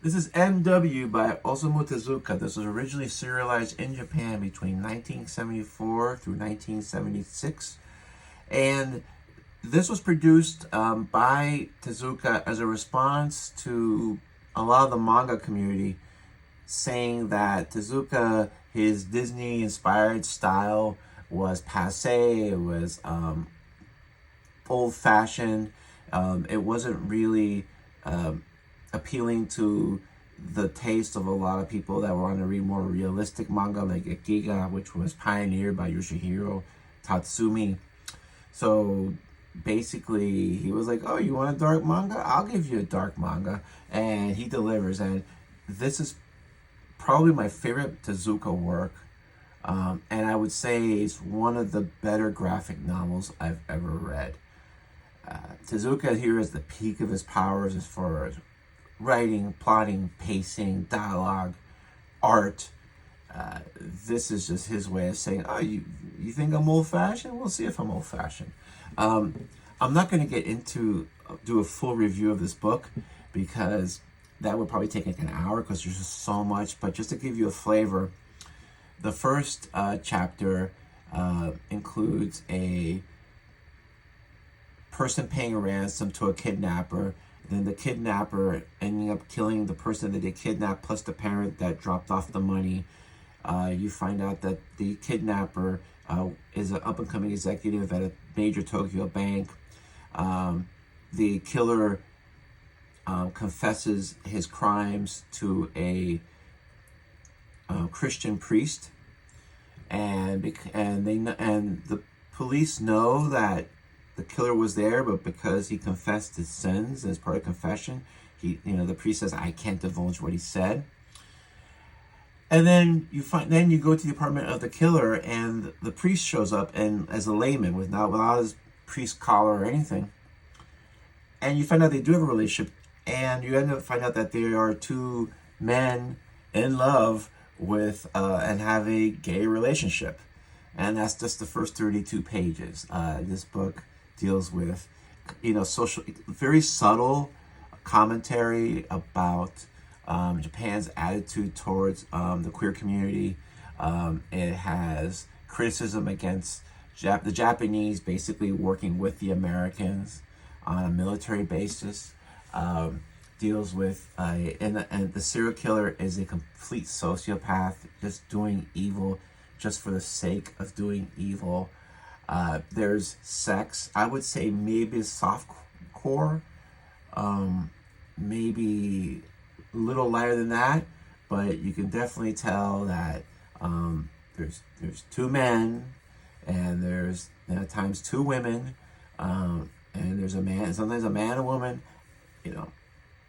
This is MW by Osamu Tezuka. This was originally serialized in Japan between 1974 through 1976. And this was produced by Tezuka as a response to a lot of the manga community saying that Tezuka, his Disney-inspired style was passé, it was old-fashioned, it wasn't really appealing to the taste of a lot of people that wanted to read more realistic manga like Ikiga, which was pioneered by Yoshihiro Tatsumi. So basically, he was like, oh, you want a dark manga? I'll give you a dark manga. And he delivers. And this is probably my favorite Tezuka work. And I would say it's one of the better graphic novels I've ever read. Tezuka here is the peak of his powers as far as writing, plotting, pacing, dialogue, art. This is just his way of saying, oh, you think I'm old-fashioned? We'll see if I'm old-fashioned. I'm not going to get into, do a full review of this book because that would probably take like an hour because there's just so much. But just to give you a flavor, the first chapter includes a person paying a ransom to a kidnapper. Then the kidnapper ending up killing the person that they kidnapped plus the parent that dropped off the money. You find out that the kidnapper is an up-and-coming executive at a major Tokyo bank. The killer confesses his crimes to a Christian priest, and the police know that the killer was there, but because he confessed his sins as part of confession, the priest says, I can't divulge what he said. And then you go to the apartment of the killer, and the priest shows up, and as a layman, without his priest collar or anything. And you find out they do have a relationship, and you end up finding out that they are two men in love with and have a gay relationship. And that's just the first 32 pages. This book deals with, very subtle commentary about Japan's attitude towards the queer community. It has criticism against the Japanese basically working with the Americans on a military basis. Deals with, and the serial killer is a complete sociopath, just doing evil just for the sake of doing evil. There's sex. I would say maybe soft core, maybe a little lighter than that, but you can definitely tell that there's two men, and there's at times two women, and there's a man, sometimes a man and a woman,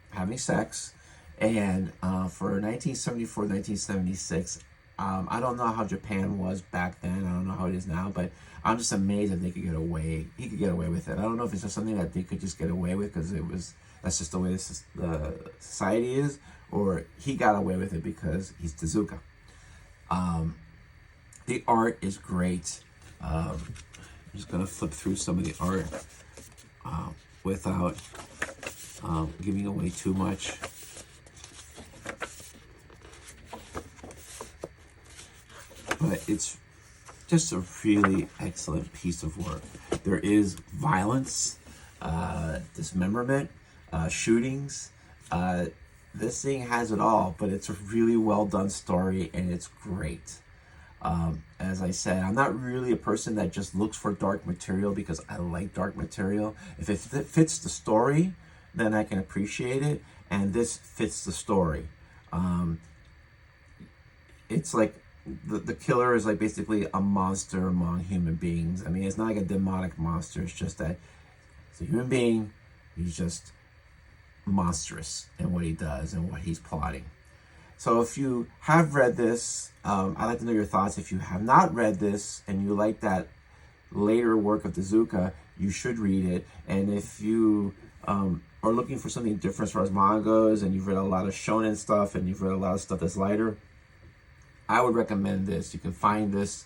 having sex. And for 1974, 1976, I don't know how Japan was back then. I don't know how it is now, but I'm just amazed that he could get away with it. I don't know if it's just something that they could just get away with because that's just the way the society is, or he got away with it because he's Tezuka. The art is great. I'm just going to flip through some of the art without giving away too much. But it's just a really excellent piece of work. There is violence, dismemberment, shootings. This thing has it all, but it's a really well done story, and it's great. As I said, I'm not really a person that just looks for dark material because I like dark material. If it fits the story, then I can appreciate it, and this fits the story. It's like the killer is like basically a monster among human beings. I mean, it's not like a demonic monster. It's just that it's a human being. He's just monstrous in what he does and what he's plotting. So if you have read this, I'd like to know your thoughts. If you have not read this and you like that later work of Tezuka, you should read it. And if you are looking for something different as far as manga goes, and you've read a lot of shonen stuff and you've read a lot of stuff that's lighter, I would recommend this. You can find this.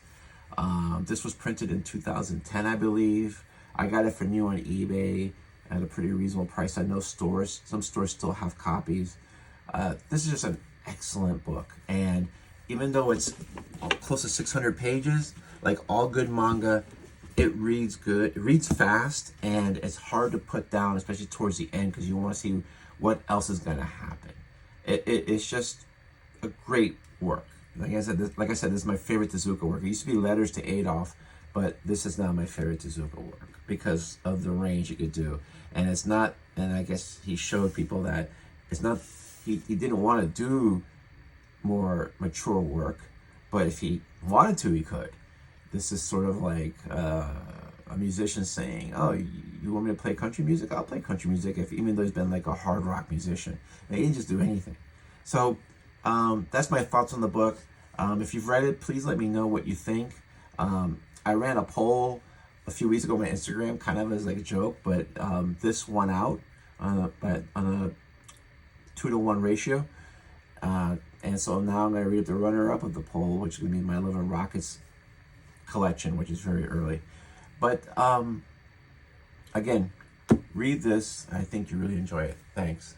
This was printed in 2010, I believe. I got it for new on eBay at a pretty reasonable price. I know some stores still have copies. This is just an excellent book, and even though it's close to 600 pages, like all good manga, it reads good, it reads fast, and it's hard to put down, especially towards the end, because you want to see what else is going to happen. It's just a great work. Like I said, this is my favorite Tezuka work. It used to be Letters to Adolf, but this is now my favorite Tezuka work because of the range you could do. And it's not, and I guess he showed people that it's not, he didn't want to do more mature work, but if he wanted to, he could. This is sort of like a musician saying, "Oh, you want me to play country music? I'll play country music." Even though he's been like a hard rock musician, and he didn't just do anything. So that's my thoughts on the book. If you've read it, please let me know what you think. I ran a poll a few weeks ago on my Instagram, kind of as like a joke, but this won out on a 2-to-1 ratio. And so now I'm going to read the runner-up of the poll, which is going to be my Love and Rockets collection, which is very early. But again, read this. I think you really enjoy it. Thanks.